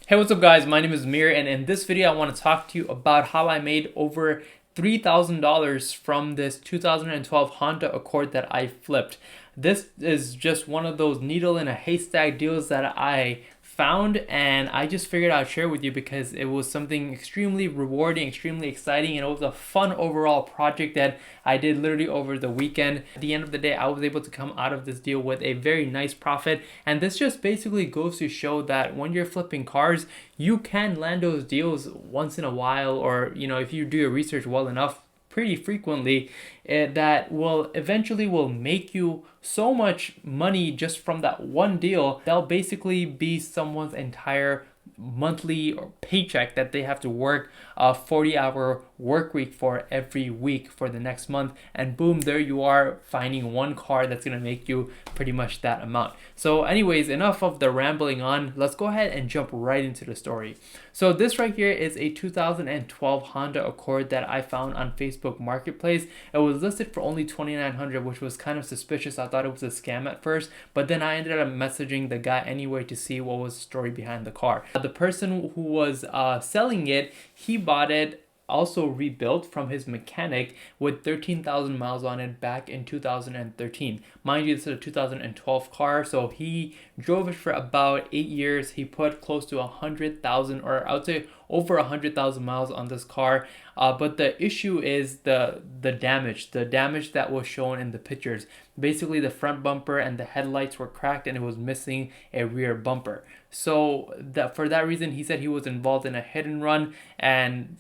Hey, what's up guys? My name is Mir, and in this video I want to talk to you about how I made over $3,000 from this 2012 Honda Accord that I flipped. This is just one of those needle in a haystack deals that I found, and I just figured I'd share with you because it was something extremely rewarding, extremely exciting, and it was a fun overall project that I did literally over the weekend. At the end of the day, I was able to come out of this deal with a very nice profit, and this just basically goes to show that when you're flipping cars, you can land those deals once in a while, or if you do your research well enough, pretty frequently, that will eventually make you so much money just from that one deal. That'll basically be someone's entire monthly or paycheck that they have to work a 40-hour work week for every week for the next month, and boom, there you are finding one car that's gonna make you pretty much that amount. So anyways, enough of the rambling on, let's go ahead and jump right into the story. So this right here is a 2012 Honda Accord that I found on Facebook Marketplace. It was listed for only $2,900, which was kind of suspicious. I thought it was a scam at first, but then I ended up messaging the guy anyway to see what was the story behind the car. The person who was selling it, he bought it also rebuilt from his mechanic with 13,000 miles on it back in 2013. Mind you, this is a 2012 car, so he drove it for about 8 years. He put close to 100,000, or I would say over 100,000 miles on this car. But the issue is the damage that was shown in the pictures. Basically, the front bumper and the headlights were cracked, and it was missing a rear bumper. So for that reason, he said he was involved in a hit and run, and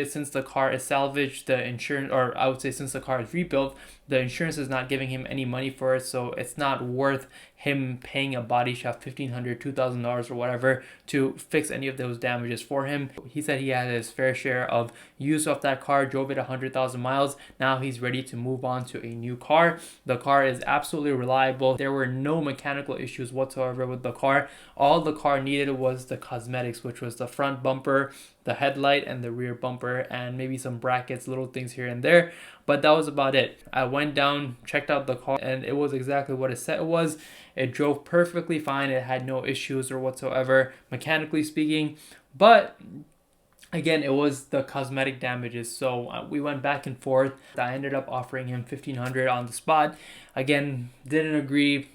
since the car is salvaged, the insurance, or I would say since the car is rebuilt, the insurance is not giving him any money for it, so it's not worth him paying a body shop $1,500, $2,000 or whatever to fix any of those damages for him. He said he had his fair share of use of that car, drove it 100,000 miles. Now he's ready to move on to a new car. The car is absolutely reliable. There were no mechanical issues whatsoever with the car. All the car needed was the cosmetics, which was the front bumper, the headlight, and the rear bumper, and maybe some brackets, little things here and there, but that was about it. I went down, checked out the car, and it was exactly what it said it was. It drove perfectly fine. It had no issues or whatsoever, mechanically speaking, but again, it was the cosmetic damages. So we went back and forth. I ended up offering him $1,500 on the spot. Again, didn't agree.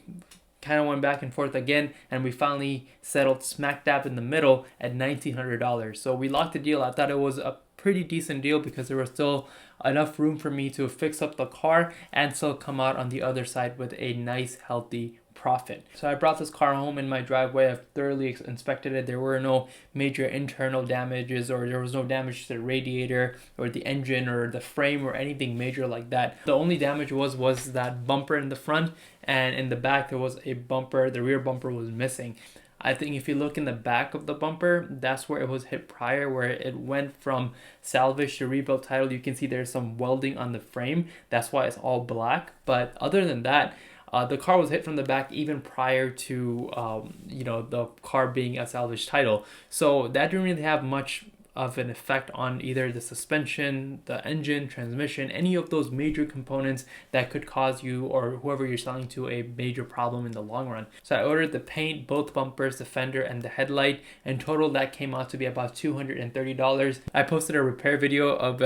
Kind of went back and forth again, and we finally settled smack dab in the middle at $1,900. So we locked the deal. I thought it was a pretty decent deal because there was still enough room for me to fix up the car and still come out on the other side with a nice, healthy profit. So I brought this car home in my driveway. I've thoroughly inspected it. There were no major internal damages, or there was no damage to the radiator or the engine or the frame or anything major like that. The only damage was that bumper in the front, and in the back there was a bumper. The rear bumper was missing. I think if you look in the back of the bumper, that's where it was hit prior, where it went from salvage to rebuilt title. You can see there's some welding on the frame. That's why it's all black. But other than that, the car was hit from the back even prior to the car being a salvage title. So that didn't really have much of an effect on either the suspension, the engine, transmission, any of those major components that could cause you or whoever you're selling to a major problem in the long run. So I ordered the paint, both bumpers, the fender, and the headlight. In total, that came out to be about $230. I posted a repair video of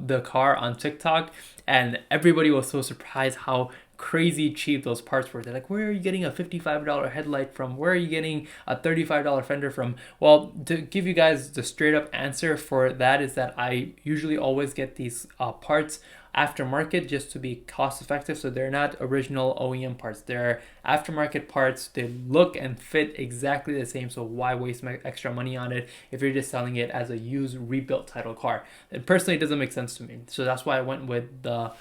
the car on TikTok, and everybody was so surprised how crazy cheap those parts were. They're like, where are you getting a $55 headlight from? Where are you getting a $35 fender from? Well, to give you guys the straight up answer for that is that I usually always get these parts aftermarket just to be cost effective. So they're not original OEM parts. They're aftermarket parts. They look and fit exactly the same. So why waste my extra money on it if you're just selling it as a used rebuilt title car? It personally doesn't make sense to me. So that's why I went with the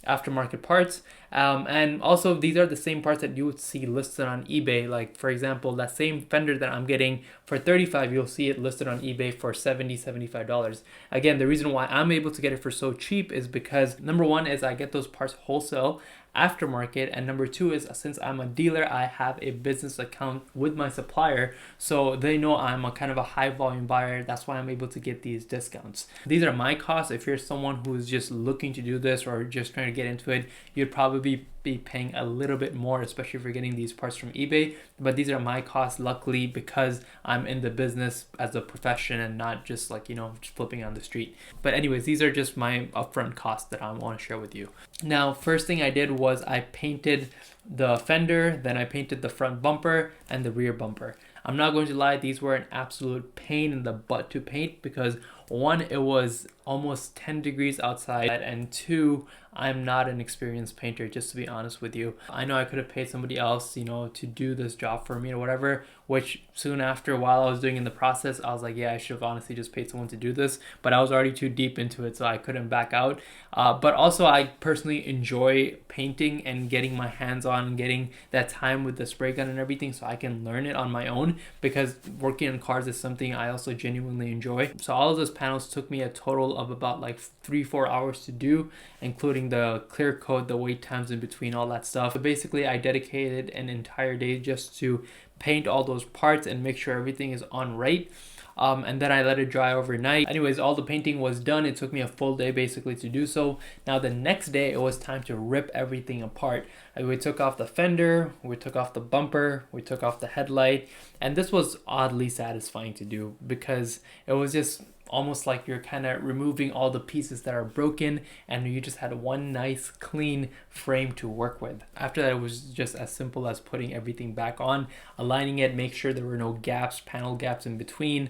aftermarket parts, and also these are the same parts that you would see listed on eBay. Like for example, that same fender that I'm getting for $35, you'll see it listed on eBay for $75. Again, the reason why I'm able to get it for so cheap is because number one is I get those parts wholesale aftermarket, and number two is since I'm a dealer, I have a business account with my supplier, so they know I'm a kind of a high volume buyer. That's why I'm able to get these discounts. These are my costs. If you're someone who's just looking to do this or just trying to get into it, you'd probably be be paying a little bit more, especially if you're getting these parts from eBay. But these are my costs, luckily, because I'm in the business as a profession and not just like, just flipping on the street. But anyways, these are just my upfront costs that I want to share with you. Now, first thing I did was I painted the fender, then I painted the front bumper and the rear bumper. I'm not going to lie, these were an absolute pain in the butt to paint because one, it was almost 10 degrees outside, and two, I'm not an experienced painter, just to be honest with you. I know I could have paid somebody else, to do this job for me or whatever, which soon after, while I was doing in the process, I was like, yeah, I should have honestly just paid someone to do this, but I was already too deep into it, so I couldn't back out. But also, I personally enjoy painting and getting my hands on and getting that time with the spray gun and everything so I can learn it on my own, because working on cars is something I also genuinely enjoy. So all of those panels took me a total of about like 3-4 hours to do, including the clear coat, the wait times in between, all that stuff. So basically, I dedicated an entire day just to paint all those parts and make sure everything is on right. And then I let it dry overnight. Anyways, all the painting was done. It took me a full day basically to do so. Now the next day, it was time to rip everything apart. We took off the fender, we took off the bumper, we took off the headlight, and this was oddly satisfying to do because it was just almost like you're kind of removing all the pieces that are broken and you just had one nice clean frame to work with. After that, it was just as simple as putting everything back on, aligning it, make sure there were no gaps, panel gaps in between,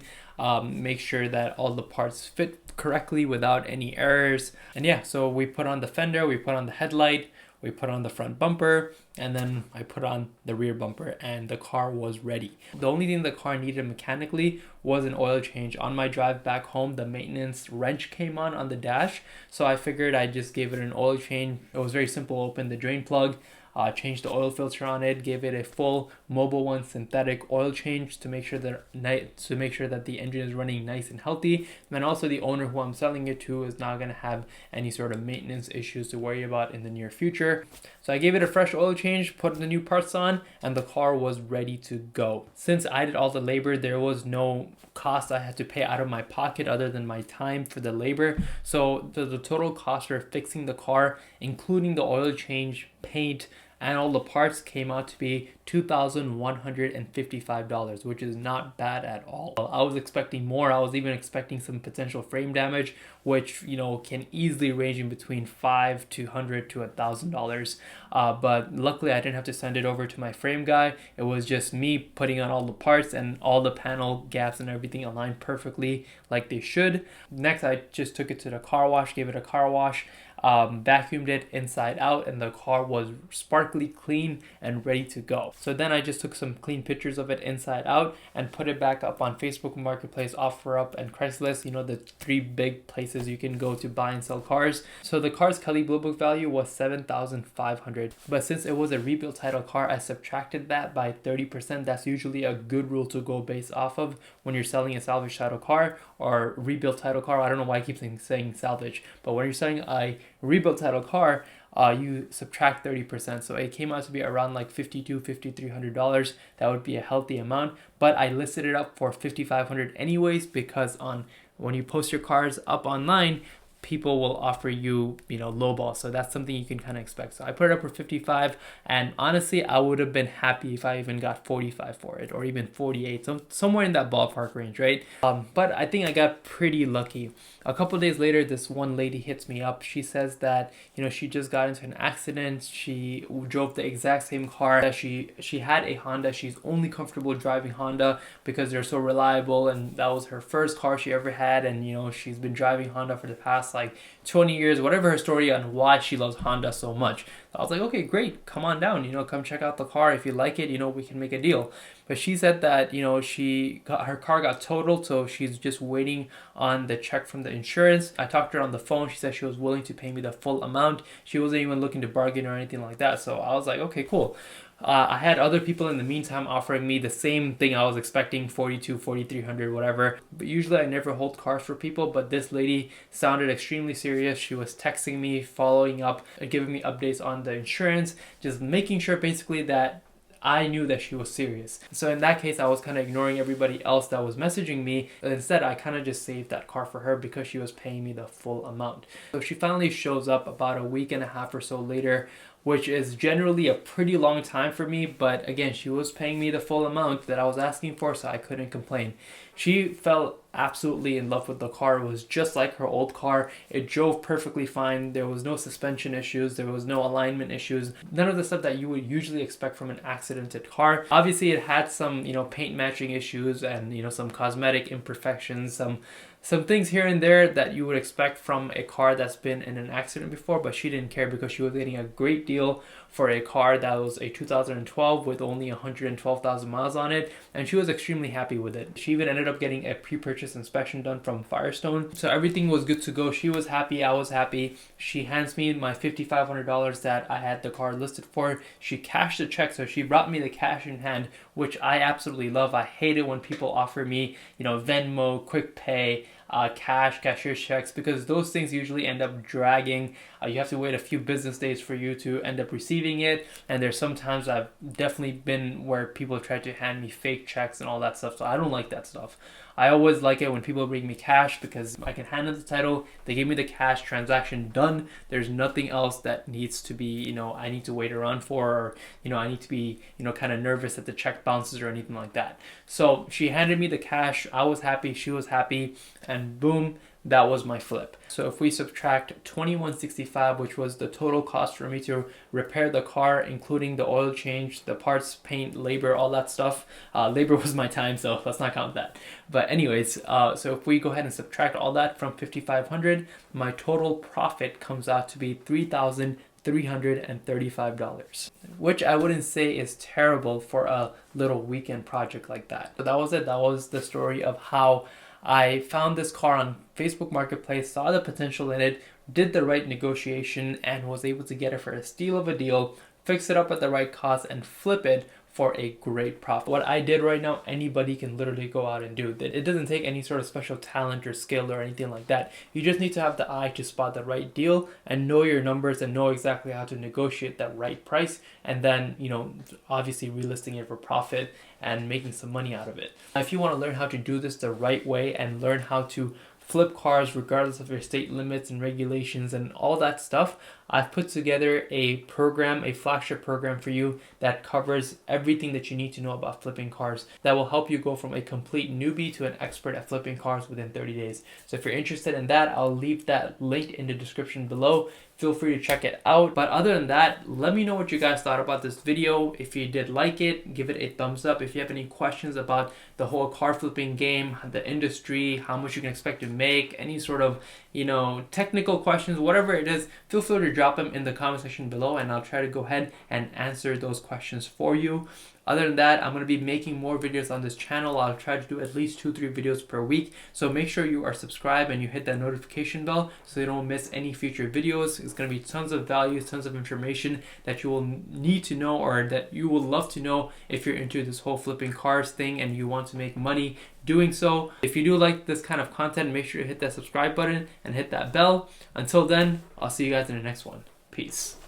make sure that all the parts fit correctly without any errors. And yeah, so we put on the fender, we put on the headlight, we put on the front bumper, and then I put on the rear bumper, and the car was ready. The only thing the car needed mechanically was an oil change. On my drive back home, the maintenance wrench came on the dash, so I figured I'd just give it an oil change. It was very simple. Open the drain plug, changed the oil filter on it, gave it a full Mobil 1 synthetic oil change to make sure that the engine is running nice and healthy. And then also the owner who I'm selling it to is not going to have any sort of maintenance issues to worry about in the near future. So I gave it a fresh oil change, put the new parts on, and the car was ready to go. Since I did all the labor, there was no cost I had to pay out of my pocket other than my time for the labor. So the total cost for fixing the car, including the oil change, paint, and all the parts, came out to be $2,155, which is not bad at all. I was expecting more. I was even expecting some potential frame damage, which can easily range in between $500 to $1,000. But luckily, I didn't have to send it over to my frame guy. It was just me putting on all the parts, and all the panel gaps and everything aligned perfectly like they should. Next, I just took it to the car wash, gave it a car wash, vacuumed it inside out, and the car was sparkly clean and ready to go. So then I just took some clean pictures of it inside out and put it back up on Facebook Marketplace, OfferUp, and Craigslist, the 3 big places you can go to buy and sell cars. So the car's Kelley Blue Book value was $7,500, but since it was a rebuilt title car, I subtracted that by 30%. That's usually a good rule to go based off of when you're selling a salvage title car or rebuilt title car. I don't know why I keep saying salvage, but when you're selling a rebuilt title car, you subtract 30%. So it came out to be around like $5,200–$5,300. That would be a healthy amount, but I listed it up for $5,500 anyways, because when you post your cars up online, people will offer you, lowball. So that's something you can kind of expect. So I put it up for 55, and honestly, I would have been happy if I even got 45 for it, or even 48, so somewhere in that ballpark range, right? But I think I got pretty lucky. A couple of days later, this one lady hits me up. She says that, she just got into an accident. She drove the exact same car. That she had a Honda. She's only comfortable driving Honda because they're so reliable, and that was her first car she ever had, and she's been driving Honda for the past like 20 years, whatever her story on why she loves Honda so much. So I was like, okay, great, come on down, come check out the car. If you like it, we can make a deal. But she said that, her car got totaled, so she's just waiting on the check from the insurance. I talked to her on the phone. She said she was willing to pay me the full amount. She wasn't even looking to bargain or anything like that. So I was like, okay, cool. I had other people in the meantime offering me the same thing I was expecting, $4,200, $4,300, whatever. But usually I never hold cars for people, but this lady sounded extremely serious. She was texting me, following up, giving me updates on the insurance, just making sure basically that I knew that she was serious. So in that case, I was kind of ignoring everybody else that was messaging me. Instead, I kind of just saved that car for her because she was paying me the full amount. So she finally shows up about a week and a half or so later which is generally a pretty long time for me, but again, she was paying me the full amount that I was asking for, so I couldn't complain. She fell absolutely in love with the car. It was just like her old car. It drove perfectly fine. There was no suspension issues. There was no alignment issues. None of the stuff that you would usually expect from an accidented car. Obviously, it had some, paint matching issues and, some cosmetic imperfections, some things here and there that you would expect from a car that's been in an accident before, but she didn't care because she was getting a great deal for a car that was a 2012 with only 112,000 miles on it, and she was extremely happy with it. She even ended up getting a pre-purchase inspection done from Firestone, so everything was good to go. She was happy, I was happy. She hands me my $5,500 that I had the car listed for. She cashed the check, so she brought me the cash in hand, which I absolutely love. I hate it when people offer me, Venmo, Quick Pay, cash, cashier's checks, because those things usually end up dragging. You have to wait a few business days for you to end up receiving it, and there's sometimes I've definitely been where people try to hand me fake checks and all that stuff, so I don't like that stuff. I always like it when people bring me cash because I can hand them the title, they give me the cash, transaction done. There's nothing else that needs to be, I need to wait around for, or, I need to be, kind of nervous that the check bounces or anything like that. So she handed me the cash, I was happy, she was happy, and boom, that was my flip. So if we subtract $2,165, which was the total cost for me to repair the car, including the oil change, the parts, paint, labor, all that stuff. Labor was my time, so let's not count that. But anyways, so if we go ahead and subtract all that from $5,500, my total profit comes out to be $3,335, which I wouldn't say is terrible for a little weekend project like that. So that was it. That was the story of how I found this car on Facebook Marketplace, saw the potential in it, did the right negotiation, and was able to get it for a steal of a deal, fix it up at the right cost, and flip it for a great profit. What I did right now, anybody can literally go out and do. It doesn't take any sort of special talent or skill or anything like that. You just need to have the eye to spot the right deal and know your numbers and know exactly how to negotiate that right price, and then, obviously relisting it for profit and making some money out of it. If you want to learn how to do this the right way and learn how to flip cars regardless of your state limits and regulations and all that stuff, I've put together a program, a flagship program for you that covers everything that you need to know about flipping cars that will help you go from a complete newbie to an expert at flipping cars within 30 days. So if you're interested in that, I'll leave that link in the description below. Feel free to check it out. But other than that, let me know what you guys thought about this video. If you did like it, give it a thumbs up. If you have any questions about the whole car flipping game, the industry, how much you can expect to make, any sort of, technical questions, whatever it is, feel free to drop them in the comment section below, and I'll try to go ahead and answer those questions for you. Other than that, I'm going to be making more videos on this channel. I'll try to do at least 2-3 videos per week. So make sure you are subscribed and you hit that notification bell so you don't miss any future videos. It's going to be tons of value, tons of information that you will need to know, or that you will love to know if you're into this whole flipping cars thing and you want to make money doing so. If you do like this kind of content, make sure you hit that subscribe button and hit that bell. Until then, I'll see you guys in the next one. Peace.